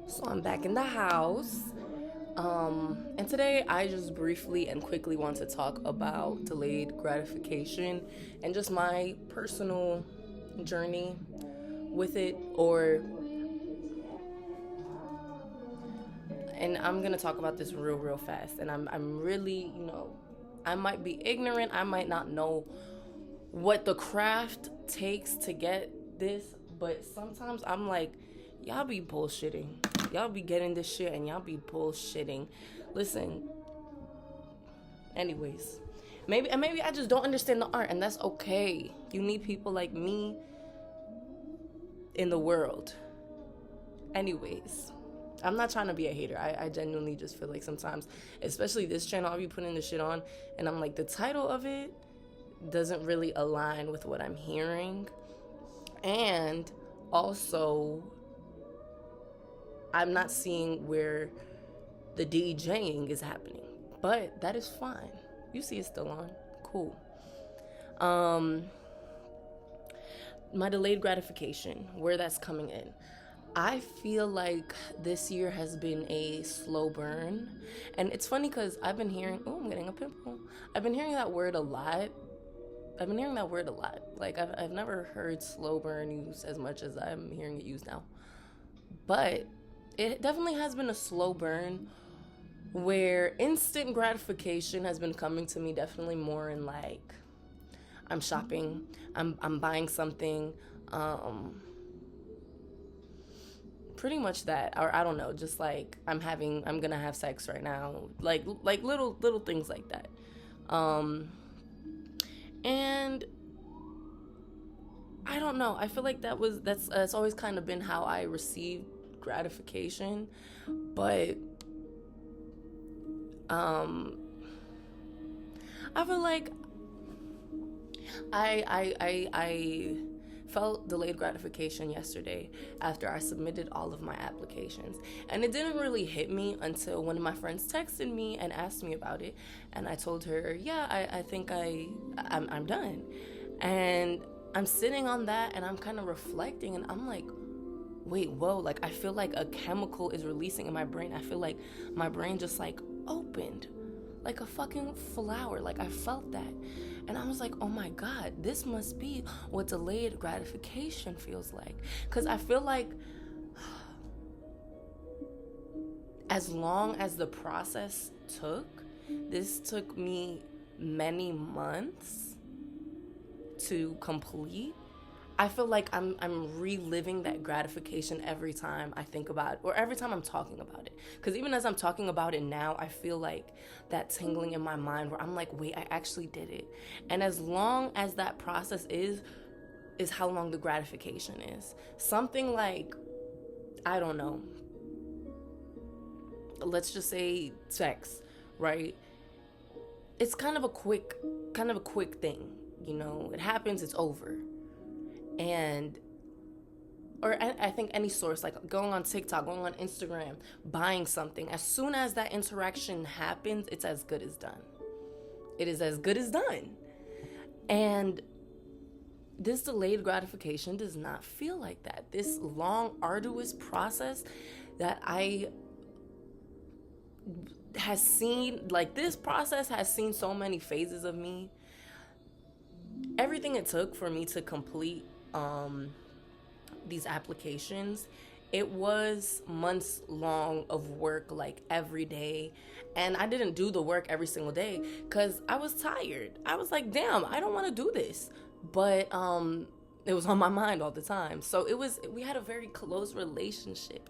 So I'm back in the house. And today I just briefly and quickly want to talk about delayed gratification and just my personal journey with it, and I'm gonna talk about this real fast. And I'm really, I might be ignorant, I might not know what the craft takes to get this, but sometimes I'm like, y'all be bullshitting. Y'all be getting this shit and y'all be bullshitting. Listen, anyways, maybe I just don't understand the art, and that's okay. You need people like me in the world. Anyways, I'm not trying to be a hater. I genuinely just feel like sometimes, especially this channel, I'll be putting this shit on and I'm like, the title of it doesn't really align with what I'm hearing. And also, I'm not seeing where the DJing is happening. But that is fine. You see it's still on. Cool. My delayed gratification, where that's coming in. I feel like this year has been a slow burn. And it's funny because I've been hearing, oh, I'm getting a pimple. I've been hearing that word a lot. Like, I've never heard slow burn used as much as I'm hearing it used now. But it definitely has been a slow burn where instant gratification has been coming to me definitely more in like, I'm shopping, I'm buying something, pretty much that, or I don't know, just like I'm gonna have sex right now, like little things like that. And I don't know, I feel like that's always kind of been how I received gratification, but I feel like I felt delayed gratification yesterday after I submitted all of my applications. And it didn't really hit me until one of my friends texted me and asked me about it. And I told her, yeah, I think I'm done. And I'm sitting on that and I'm kind of reflecting and I'm like, wait, whoa, like I feel like a chemical is releasing in my brain. I feel like my brain just like opened like a fucking flower. Like I felt that. And I was like, oh my God, this must be what delayed gratification feels like. Because I feel like as long as the process this took me many months to complete. I feel like I'm reliving that gratification every time I think about it, or every time I'm talking about it. Because even as I'm talking about it now, I feel like that tingling in my mind where I'm like, wait, I actually did it. And as long as that process is how long the gratification is. Something like, I don't know, let's just say sex, right? It's kind of a quick thing, it happens, it's over. And or I think any source, like going on TikTok, going on Instagram, buying something, as soon as that interaction happens, it's as good as done. It is as good as done. And this delayed gratification does not feel like that. This long, arduous process that this process has seen so many phases of me. Everything it took for me to complete these applications, it was months long of work, like every day. And I didn't do the work every single day because I was tired. I was like, damn, I don't want to do this. But it was on my mind all the time. So we had a very close relationship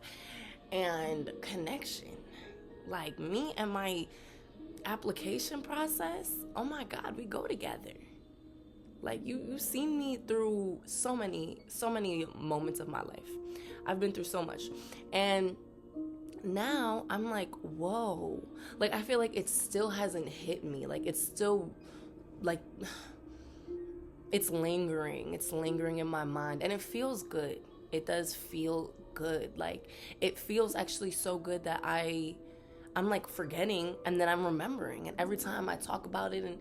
and connection. Like me and my application process, oh my God, we go together. Like you've seen me through so many moments of my life. I've been through so much. And now I'm like, whoa. Like I feel like it still hasn't hit me. Like it's still like it's lingering. It's lingering in my mind. And it feels good. It does feel good. Like it feels actually so good that I'm like forgetting and then I'm remembering. And every time I talk about it and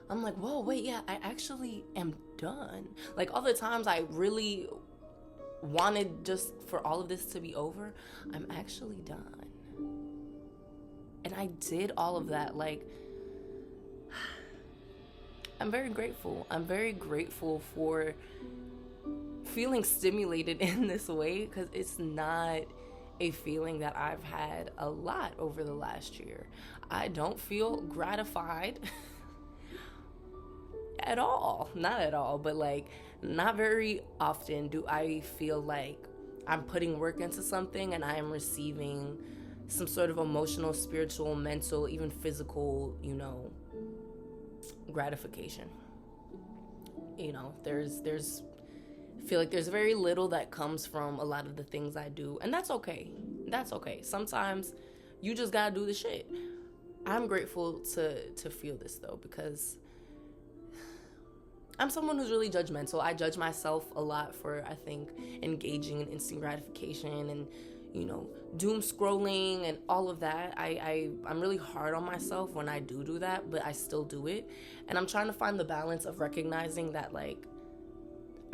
I'm like, whoa, wait, yeah, I actually am done. Like all the times I really wanted just for all of this to be over, I'm actually done. And I did all of that. Like, I'm very grateful. I'm very grateful for feeling stimulated in this way, because it's not a feeling that I've had a lot over the last year. I don't feel gratified at all. Not at all, but like, not very often do I feel like I'm putting work into something and I am receiving some sort of emotional, spiritual, mental, even physical, gratification. There's I feel like there's very little that comes from a lot of the things I do, and that's okay. That's okay. Sometimes you just gotta do the shit. I'm grateful to feel this though, because I'm someone who's really judgmental. I judge myself a lot for, I think, engaging in instant gratification and, doom scrolling and all of that. I'm really hard on myself when I do that, but I still do it. And I'm trying to find the balance of recognizing that, like,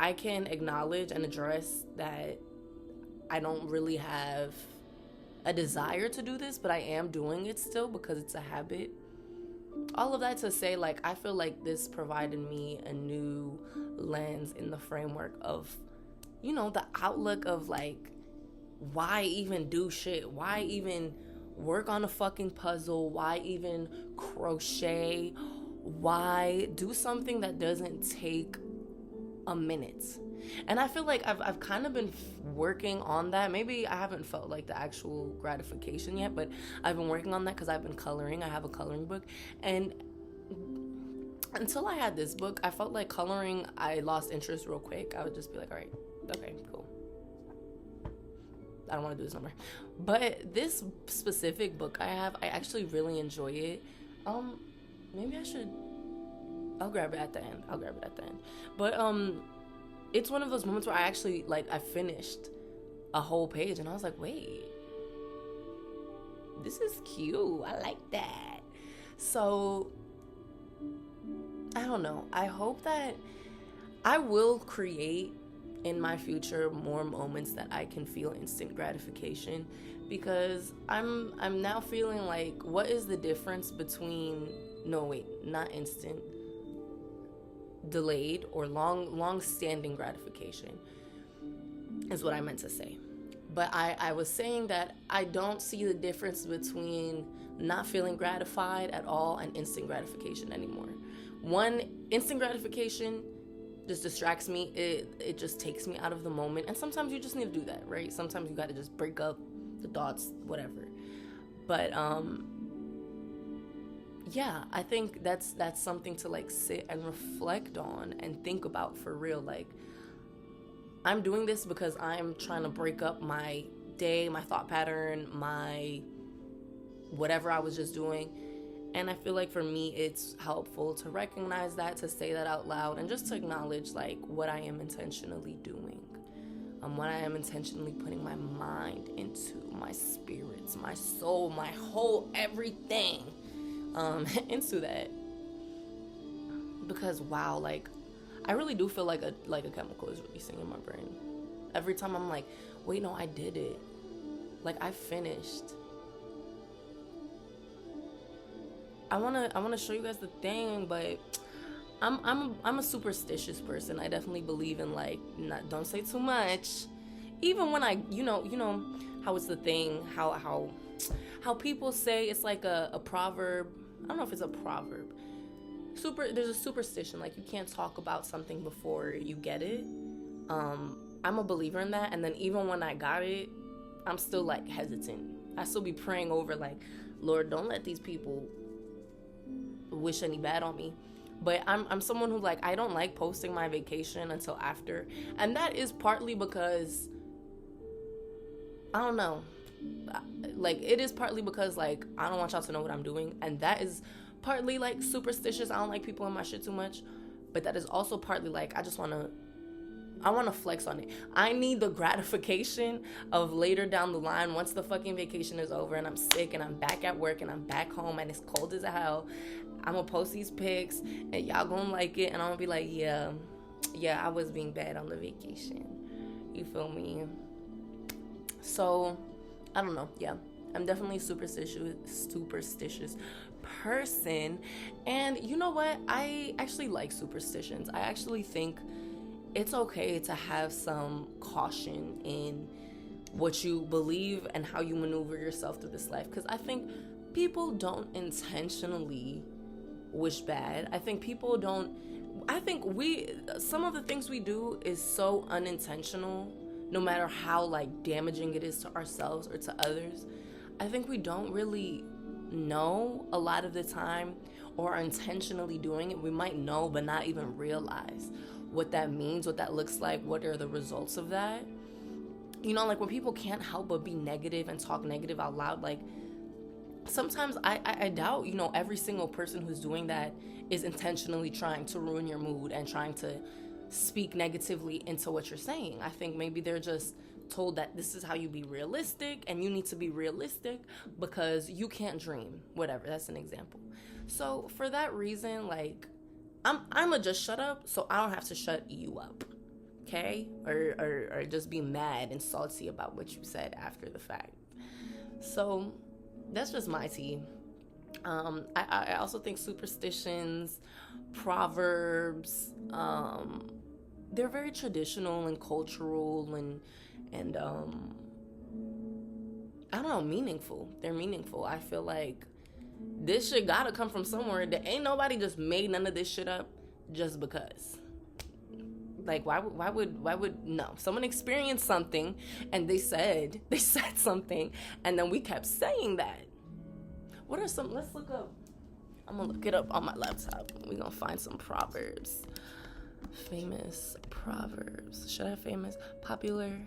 I can acknowledge and address that I don't really have a desire to do this, but I am doing it still because it's a habit. All of that to say, like, I feel like this provided me a new lens in the framework of, the outlook of, like, why even do shit? Why even work on a fucking puzzle? Why even crochet? Why do something that doesn't take a minute? And I feel like I've kind of been working on that. Maybe I haven't felt like the actual gratification yet, but I've been working on that because I've been coloring. I have a coloring book, and until I had this book, I felt like coloring, I lost interest real quick. I would just be like, all right, okay, cool, I don't want to do this no more. But this specific book I actually really enjoy it. Maybe I'll grab it at the end. But it's one of those moments where I actually, like, I finished a whole page and I was like, wait, this is cute. I like that. So, I don't know. I hope that I will create in my future more moments that I can feel instant gratification, because I'm now feeling like, what is the difference between, not instant, delayed or long-standing gratification is what I meant to say. But I was saying that I don't see the difference between not feeling gratified at all and instant gratification anymore. One, instant gratification just distracts me. It just takes me out of the moment. And sometimes you just need to do that, right? Sometimes you got to just break up the thoughts, whatever. But yeah, I think that's something to, like, sit and reflect on and think about for real. Like, I'm doing this because I'm trying to break up my day, my thought pattern, my whatever I was just doing. And I feel like for me, it's helpful to recognize that, to say that out loud, and just to acknowledge, like, what I am intentionally doing. What I am intentionally putting my mind into, my spirits, my soul, my whole everything into that. Because, wow, like, I really do feel like a chemical is releasing in my brain. Every time I'm like, wait, no, I did it. Like, I finished. I wanna show you guys the thing, but I'm a superstitious person. I definitely believe in, like, don't say too much. Even when I, you know how it's the thing, how people say it's like a proverb. I don't know if it's a proverb. There's a superstition, like, you can't talk about something before you get it. I'm a believer in that, and then even when I got it, I'm still, like, hesitant. I still be praying over, like, Lord, don't let these people wish any bad on me. But I'm someone who, like, I don't like posting my vacation until after, and that is partly because, I don't know, like, it is partly because, like, I don't want y'all to know what I'm doing, and that is partly, like, superstitious. I don't like people in my shit too much, but that is also partly, like, I want to flex on it. I need the gratification of later down the line, once the fucking vacation is over and I'm sick and I'm back at work and I'm back home and it's cold as hell, I'm gonna post these pics and y'all gonna like it, and I'm gonna be like, yeah, I was being bad on the vacation. You feel me? So, I don't know. Yeah, I'm definitely a superstitious person. And you know what? I actually like superstitions. I actually think it's okay to have some caution in what you believe and how you maneuver yourself through this life. Because I think people don't intentionally wish bad. I think some of the things we do is so unintentional, no matter how like damaging it is to ourselves or to others. I think we don't really know a lot of the time, or are intentionally doing it. We might know but not even realize what that means, what that looks like, what are the results of that. You know, like when people can't help but be negative and talk negative out loud, like sometimes I doubt, you know, every single person who's doing that is intentionally trying to ruin your mood and trying to speak negatively into what you're saying. I think maybe they're just told that this is how you be realistic and you need to be realistic because you can't dream, whatever. That's an example. So for that reason, like I'ma just shut up so I don't have to shut you up. Okay? Or just be mad and salty about what you said after the fact. So that's just my tea. I also think superstitions, proverbs, they're very traditional and cultural and I don't know, meaningful. They're meaningful. I feel like this shit gotta come from somewhere. There ain't nobody just made none of this shit up just because. Like why would no, someone experienced something and they said something and then we kept saying that. What are some, let's look up, I'm gonna look it up on my laptop. We're gonna find some proverbs. Famous proverbs. Should I have famous? Popular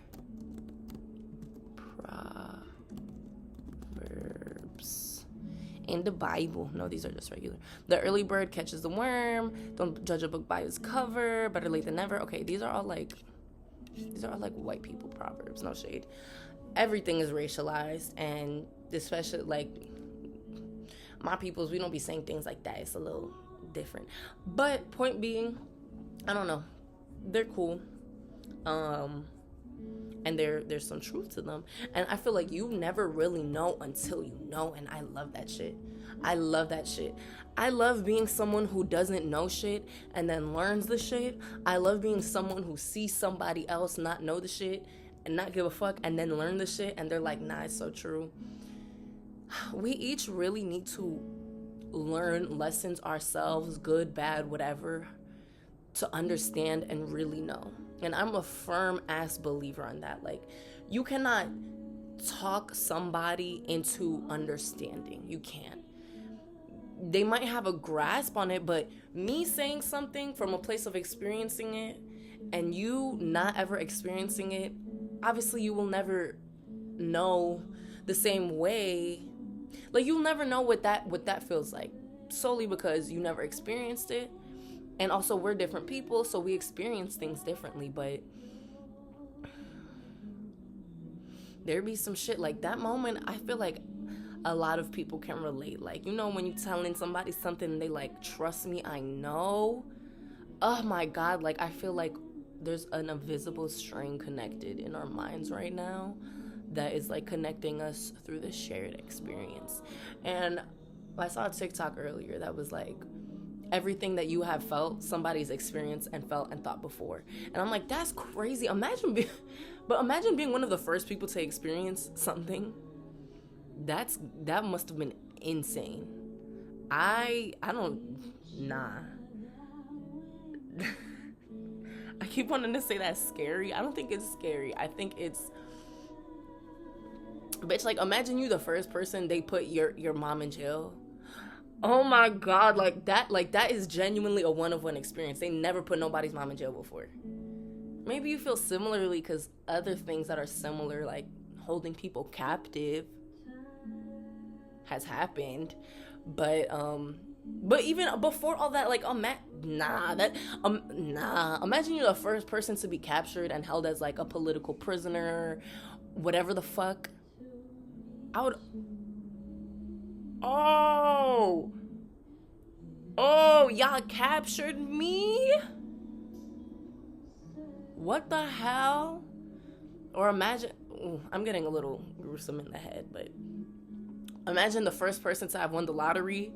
proverbs in the Bible. No, these are just regular. The early bird catches the worm. Don't judge a book by its cover. Better late than never. Okay, these are all like white people proverbs. No shade. Everything is racialized, and especially like my peoples, we don't be saying things like that. It's a little different. But point being, I don't know. They're cool. And there's some truth to them. And I feel like you never really know until you know, and I love that shit. I love that shit. I love being someone who doesn't know shit and then learns the shit. I love being someone who sees somebody else not know the shit and not give a fuck and then learn the shit and they're like, nah, it's so true. We each really need to learn lessons ourselves, good, bad, whatever, to understand and really know. And I'm a firm ass believer on that. Like, you cannot talk somebody into understanding. You can't. They might have a grasp on it, but me saying something from a place of experiencing it and you not ever experiencing it, obviously you will never know the same way. Like, you'll never know what that feels like, solely because you never experienced it. And also, we're different people, so we experience things differently. But there be some shit like that moment. I feel like a lot of people can relate. Like, you know, when you're telling somebody something and they like, trust me, I know. Oh my God. Like, I feel like there's an invisible string connected in our minds right now that is like connecting us through this shared experience. And I saw a TikTok earlier that was like, everything that you have felt, somebody's experienced and felt and thought before. And I'm like, that's crazy. Imagine being one of the first people to experience something. That must have been insane. I keep wanting to say that's scary. I don't think it's scary. I think it's, bitch, like, imagine you the first person they put your mom in jail. Oh my God, like that is genuinely a one-of-one experience. They never put nobody's mom in jail before. Maybe you feel similarly because other things that are similar, like holding people captive, has happened. But even before all that, like, imagine you're the first person to be captured and held as like a political prisoner, whatever the fuck. I would. Oh, y'all captured me? What the hell? Or imagine, ooh, I'm getting a little gruesome in the head, but imagine the first person to have won the lottery.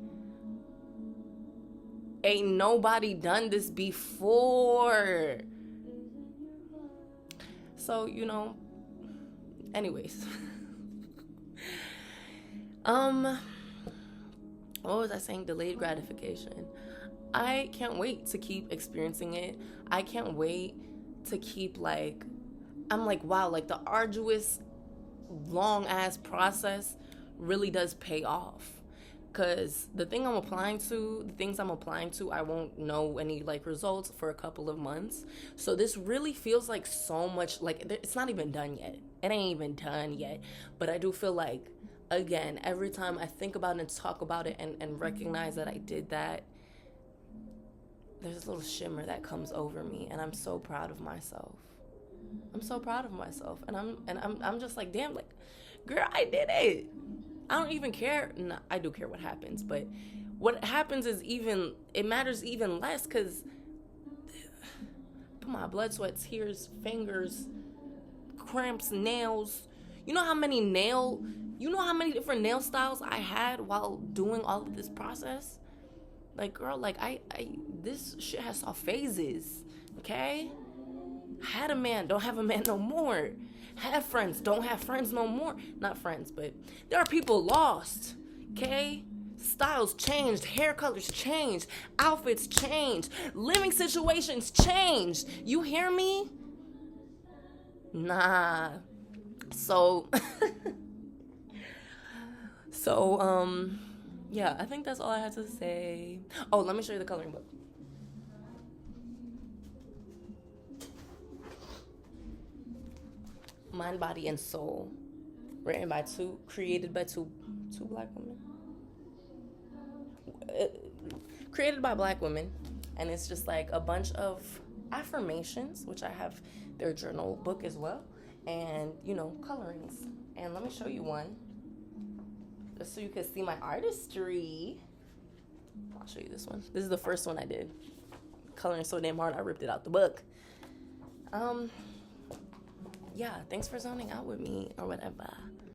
Ain't nobody done this before. So, anyways. What was I saying? Delayed gratification. I can't wait to keep experiencing it. I can't wait to keep I'm like, wow, like the arduous, long ass process really does pay off. Cause the things I'm applying to, I won't know any results for a couple of months. So this really feels like so much, it's not even done yet. It ain't even done yet. But I do feel like, again, every time I think about it and talk about it and recognize that I did that, there's a little shimmer that comes over me, and I'm so proud of myself. And I'm just like, damn, girl, I did it. I don't even care. No, I do care what happens, but what happens it matters even less, because put my blood, sweat, tears, fingers, cramps, nails. You know how many different nail styles I had while doing all of this process? Girl, I this shit has saw phases, okay? Had a man, don't have a man no more. Had friends, don't have friends no more. Not friends, but there are people lost, okay? Styles changed, hair colors changed, outfits changed, living situations changed. You hear me? Nah. So, yeah, I think that's all I had to say. Oh, let me show you the coloring book. Mind, Body, and Soul. Created by two black women. Created by black women. And it's just a bunch of affirmations, which I have their journal book as well. And, colorings. And let me show you one, just so you can see my artistry. I'll show you this one. This is the first one I did. Coloring so damn hard, I ripped it out the book. Yeah, thanks for zoning out with me or whatever.